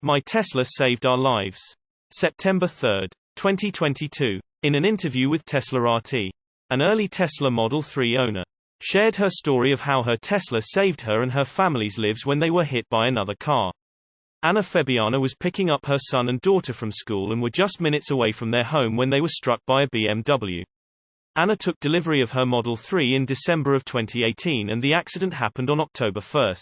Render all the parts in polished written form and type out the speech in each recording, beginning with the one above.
My Tesla saved our lives. September 3, 2022. In an interview with Tesla RT, an early Tesla Model 3 owner shared her story of how her Tesla saved her and her family's lives when they were hit by another car. Anna Fabiana was picking up her son and daughter from school and were just minutes away from their home when they were struck by a BMW. Anna took delivery of her Model 3 in December of 2018 and the accident happened on October 1,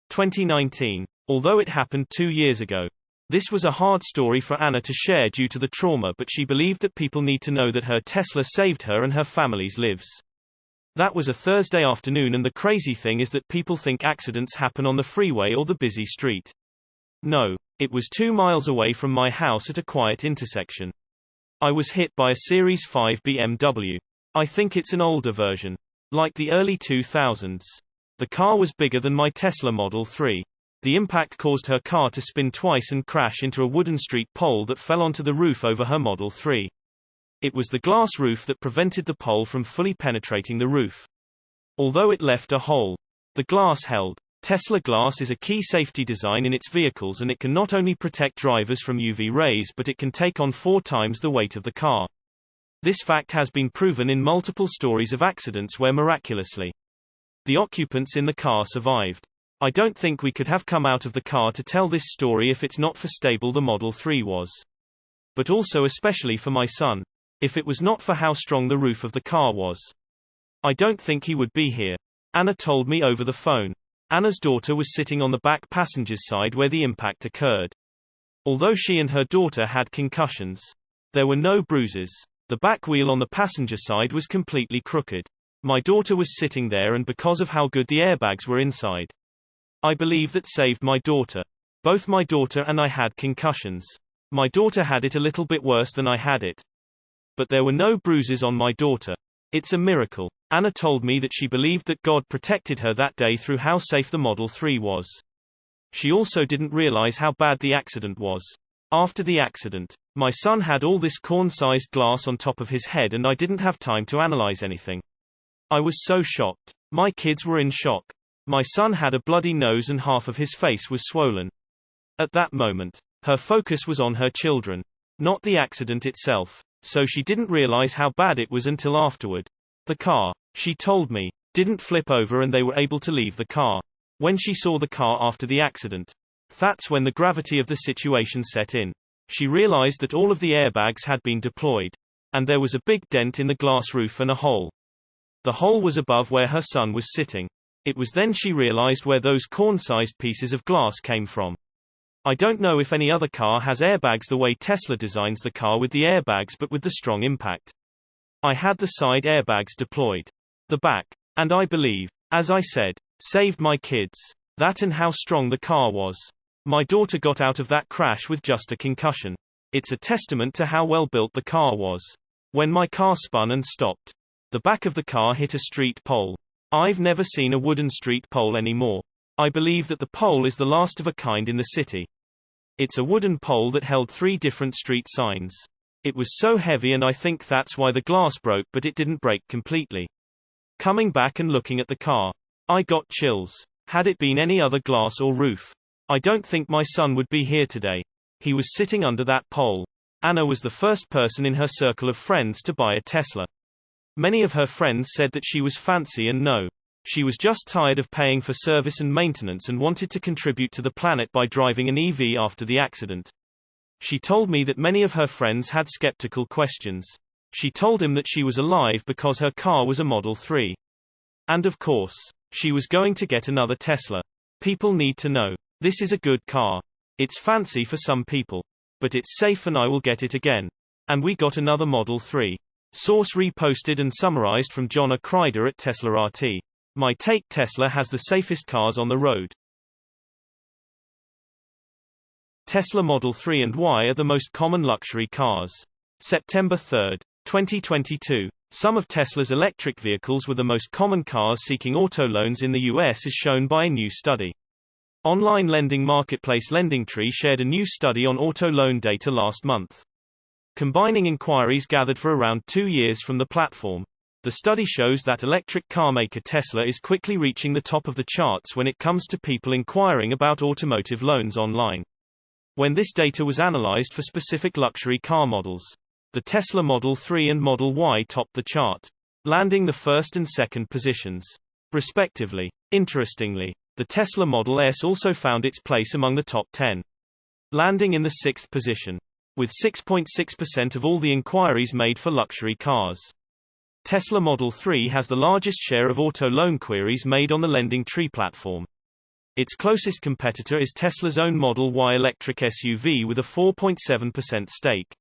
2019. Although it happened 2 years ago. This was a hard story for Anna to share due to the trauma, but she believed that people need to know that her Tesla saved her and her family's lives. That was a Thursday afternoon, and the crazy thing is that people think accidents happen on the freeway or the busy street. No. It was 2 miles away from my house at a quiet intersection. I was hit by a Series 5 BMW. I think it's an older version. Like the early 2000s. The car was bigger than my Tesla Model 3. The impact caused her car to spin twice and crash into a wooden street pole that fell onto the roof over her Model 3. It was the glass roof that prevented the pole from fully penetrating the roof. Although it left a hole, the glass held. Tesla glass is a key safety design in its vehicles, and it can not only protect drivers from UV rays but it can take on 4 times the weight of the car. This fact has been proven in multiple stories of accidents where miraculously the occupants in the car survived. I don't think we could have come out of the car to tell this story if it's not for stable the Model 3 was. But also especially for my son. If it was not for how strong the roof of the car was, I don't think he would be here. Anna told me over the phone. Anna's daughter was sitting on the back passenger's side where the impact occurred. Although she and her daughter had concussions, there were no bruises. The back wheel on the passenger side was completely crooked. My daughter was sitting there, and because of how good the airbags were inside, I believe that saved my daughter. Both my daughter and I had concussions. My daughter had it a little bit worse than I had it. But there were no bruises on my daughter. It's a miracle. Anna told me that she believed that God protected her that day through how safe the Model 3 was. She also didn't realize how bad the accident was. After the accident, my son had all this corn-sized glass on top of his head and I didn't have time to analyze anything. I was so shocked. My kids were in shock. My son had a bloody nose and half of his face was swollen. At that moment, her focus was on her children, not the accident itself. So she didn't realize how bad it was until afterward. The car, she told me, didn't flip over and they were able to leave the car. When she saw the car after the accident, that's when the gravity of the situation set in. She realized that all of the airbags had been deployed. And there was a big dent in the glass roof and a hole. The hole was above where her son was sitting. It was then she realized where those corn-sized pieces of glass came from. I don't know if any other car has airbags the way Tesla designs the car with the airbags but with the strong impact. I had the side airbags deployed. The back. And I believe, as I said, saved my kids. That and how strong the car was. My daughter got out of that crash with just a concussion. It's a testament to how well built the car was. When my car spun and stopped, the back of the car hit a street pole. I've never seen a wooden street pole anymore. I believe that the pole is the last of a kind in the city. It's a wooden pole that held 3 different street signs. It was so heavy and I think that's why the glass broke, but it didn't break completely. Coming back and looking at the car, I got chills. Had it been any other glass or roof, I don't think my son would be here today. He was sitting under that pole. Anna was the first person in her circle of friends to buy a Tesla. Many of her friends said that she was fancy and no. She was just tired of paying for service and maintenance and wanted to contribute to the planet by driving an EV after the accident. She told me that many of her friends had skeptical questions. She told him that she was alive because her car was a Model 3. And of course, she was going to get another Tesla. People need to know. This is a good car. It's fancy for some people. But it's safe and I will get it again. And we got another Model 3. Source reposted and summarized from John Kreider at Tesla RT. My take: Tesla has the safest cars on the road. Tesla Model 3 and why are the most common luxury cars. September 3, 2022. Some of Tesla's electric vehicles were the most common cars seeking auto loans in the US, as shown by a new study. Online lending marketplace LendingTree shared a new study on auto loan data last month. Combining inquiries gathered for around 2 years from the platform, the study shows that electric car maker Tesla is quickly reaching the top of the charts when it comes to people inquiring about automotive loans online. when this data was analyzed for specific luxury car models. The Tesla Model 3 and Model Y topped the chart, landing the first and second positions, respectively. Interestingly, the Tesla Model S also found its place among the top 10, landing in the sixth position, with 6.6% of all the inquiries made for luxury cars. Tesla Model 3 has the largest share of auto loan queries made on the LendingTree platform. Its closest competitor is Tesla's own Model Y electric SUV with a 4.7% stake.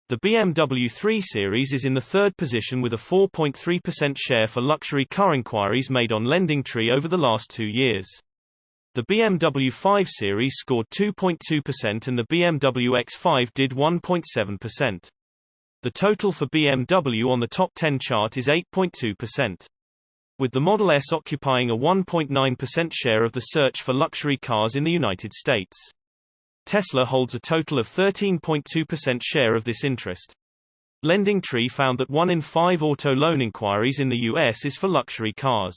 The BMW 3 Series is in the third position with a 4.3% share for luxury car inquiries made on LendingTree over the last 2 years. The BMW 5 Series scored 2.2% and the BMW X5 did 1.7%. The total for BMW on the top 10 chart is 8.2%. With the Model S occupying a 1.9% share of the search for luxury cars in the United States. Tesla holds a total of 13.2% share of this interest. LendingTree found that 1 in 5 auto loan inquiries in the U.S. is for luxury cars.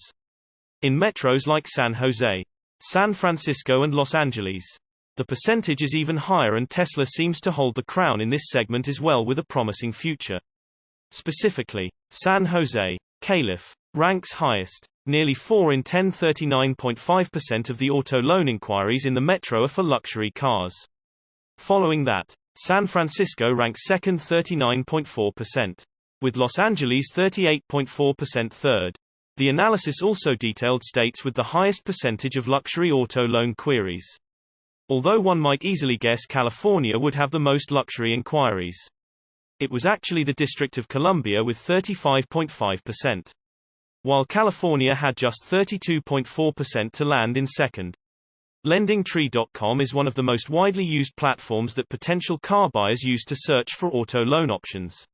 In metros like San Jose, San Francisco and Los Angeles, the percentage is even higher, and Tesla seems to hold the crown in this segment as well, with a promising future. Specifically, San Jose, Calif, ranks highest. Nearly 4 in 10, 39.5% of the auto loan inquiries in the metro are for luxury cars. Following that, San Francisco ranks second, 39.4%, with Los Angeles 38.4% third. The analysis also detailed states with the highest percentage of luxury auto loan queries. Although one might easily guess California would have the most luxury inquiries, it was actually the District of Columbia with 35.5%. While California had just 32.4% to land in second. LendingTree.com is one of the most widely used platforms that potential car buyers use to search for auto loan options.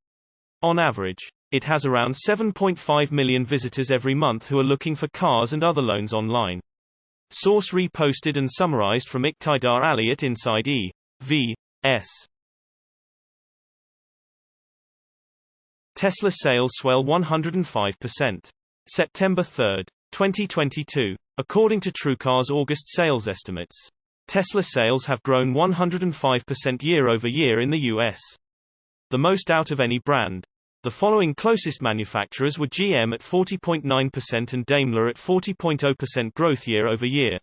On average, it has around 7.5 million visitors every month who are looking for cars and other loans online. Source reposted and summarized from Iqtidar Ali at Inside EV/S. Tesla sales swell 105%. September 3, 2022. According to TrueCar's August sales estimates, Tesla sales have grown 105% year-over-year in the U.S. The most out of any brand. The following closest manufacturers were GM at 40.9% and Daimler at 40.0% growth year-over-year.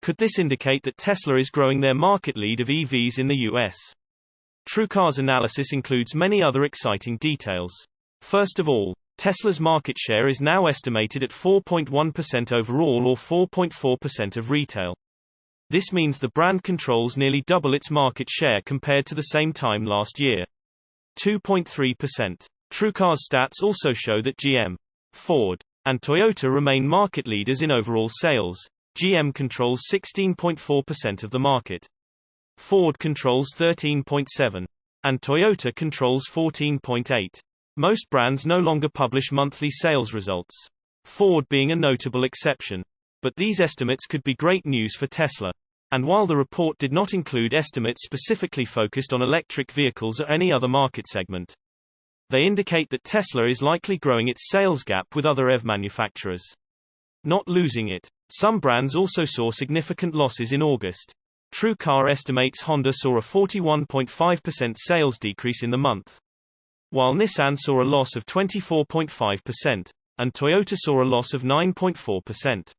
Could this indicate that Tesla is growing their market lead of EVs in the U.S.? TrueCar's analysis includes many other exciting details. First of all, Tesla's market share is now estimated at 4.1% overall or 4.4% of retail. This means the brand controls nearly double its market share compared to the same time last year. 2.3%. TrueCar's stats also show that GM, Ford, and Toyota remain market leaders in overall sales. GM controls 16.4% of the market. Ford controls 13.7%. And Toyota controls 14.8%. Most brands no longer publish monthly sales results, Ford being a notable exception. But these estimates could be great news for Tesla. And while the report did not include estimates specifically focused on electric vehicles or any other market segment, they indicate that Tesla is likely growing its sales gap with other EV manufacturers, not losing it. Some brands also saw significant losses in August. TrueCar estimates Honda saw a 41.5% sales decrease in the month, while Nissan saw a loss of 24.5%, and Toyota saw a loss of 9.4%.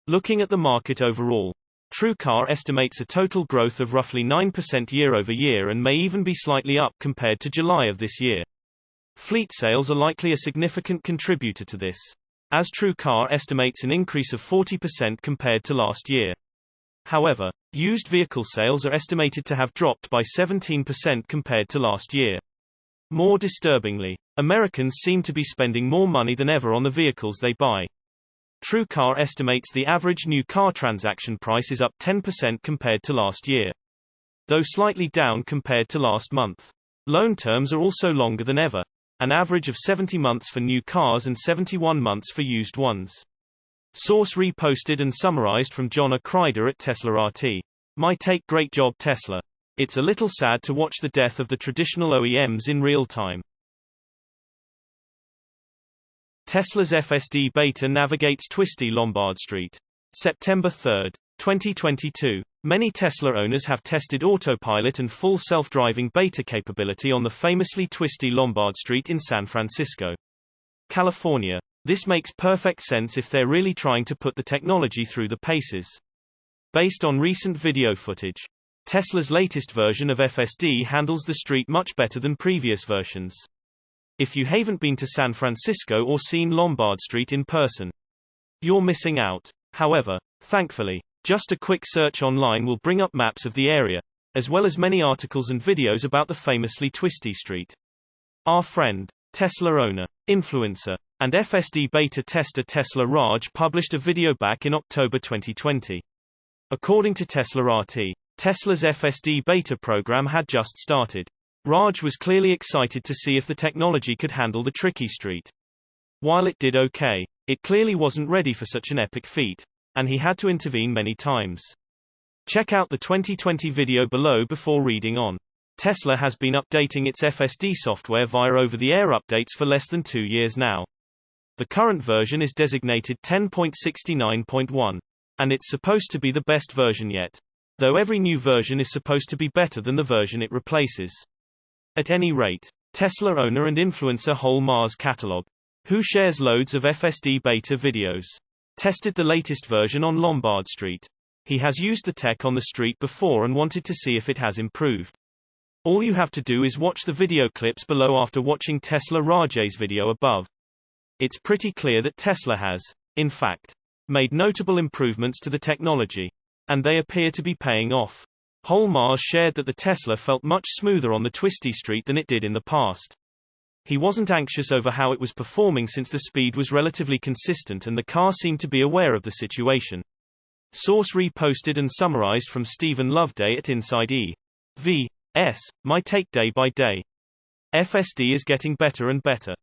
Looking at the market overall, TrueCar estimates a total growth of roughly 9% year-over-year and may even be slightly up compared to July of this year. Fleet sales are likely a significant contributor to this, as TrueCar estimates an increase of 40% compared to last year. However, used vehicle sales are estimated to have dropped by 17% compared to last year. More disturbingly, Americans seem to be spending more money than ever on the vehicles they buy. TrueCar estimates the average new car transaction price is up 10% compared to last year, though slightly down compared to last month. Loan terms are also longer than ever, an average of 70 months for new cars and 71 months for used ones. Source reposted and summarized from John Kreider at Tesla RT. My take: great job Tesla. It's a little sad to watch the death of the traditional OEMs in real time. Tesla's FSD beta navigates twisty Lombard Street. September 3, 2022. Many Tesla owners have tested autopilot and full self-driving beta capability on the famously twisty Lombard Street in San Francisco, California. This makes perfect sense if they're really trying to put the technology through the paces. Based on recent video footage, Tesla's latest version of FSD handles the street much better than previous versions. If you haven't been to San Francisco or seen Lombard Street in person, you're missing out. However, thankfully, just a quick search online will bring up maps of the area, as well as many articles and videos about the famously twisty street. Our friend, Tesla owner, influencer, and FSD beta tester Tesla Raj published a video back in October 2020. According to Tesla RT, Tesla's FSD beta program had just started. Raj was clearly excited to see if the technology could handle the tricky street. While it did okay, it clearly wasn't ready for such an epic feat, and he had to intervene many times. Check out the 2020 video below before reading on. Tesla has been updating its FSD software via over-the-air updates for less than 2 years now. The current version is designated 10.69.1, and it's supposed to be the best version yet, though every new version is supposed to be better than the version it replaces. At any rate, Tesla owner and influencer Whole Mars Catalog, who shares loads of FSD beta videos, tested the latest version on Lombard Street. He has used the tech on the street before and wanted to see if it has improved. All you have to do is watch the video clips below after watching Tesla Raj's video above. It's pretty clear that Tesla has, in fact, made notable improvements to the technology, and they appear to be paying off. Whole Mars shared that the Tesla felt much smoother on the twisty street than it did in the past. He wasn't anxious over how it was performing since the speed was relatively consistent and the car seemed to be aware of the situation. Source reposted and summarized from Stephen Loveday at Inside EV. My take day by day. FSD is getting better and better.